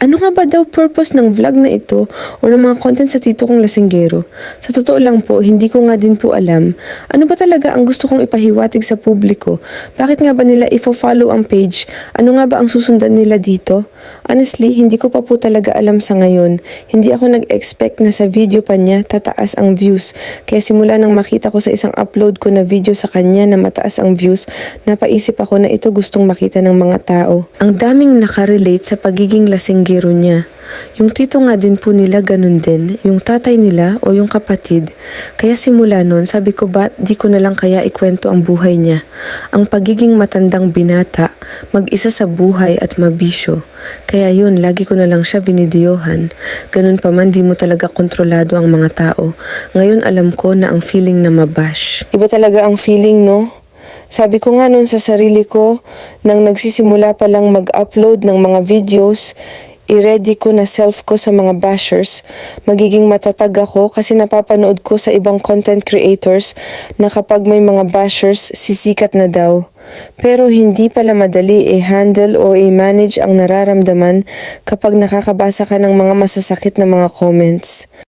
Ano nga ba daw purpose ng vlog na ito o ng mga content sa tito kong lasinggero? Sa totoo lang po, hindi ko nga din po alam. Ano ba talaga ang gusto kong ipahiwatig sa publiko? Bakit nga ba nila ifo-follow ang page? Ano nga ba ang susundan nila dito? Honestly, hindi ko pa po talaga alam sa ngayon. Hindi ako nag-expect na sa video pa niya tataas ang views. Kaya simula nang makita ko sa isang upload ko na video sa kanya na mataas ang views, napaisip ako na ito gustong makita ng mga tao. Ang daming nakarelate sa pagiging lasinggero niya. Yung tito nga din po nila ganun din, yung tatay nila o yung kapatid. Kaya simula nun, sabi ko ba't di ko na lang kaya ikwento ang buhay niya. Ang pagiging matandang binata, mag-isa sa buhay at mabisyo. Kaya yun, lagi ko na lang siya binidyohan. Ganun pa man, di mo talaga kontrolado ang mga tao. Ngayon alam ko na ang feeling na mabash. Iba talaga ang feeling, no? Sabi ko nga nun sa sarili ko, nang nagsisimula pa lang mag-upload ng mga videos, i-ready ko na self ko sa mga bashers. Magiging matatag ako kasi napapanood ko sa ibang content creators na kapag may mga bashers, sisikat na daw. Pero hindi pala madali i-handle o i-manage ang nararamdaman kapag nakakabasa ka ng mga masasakit na mga comments.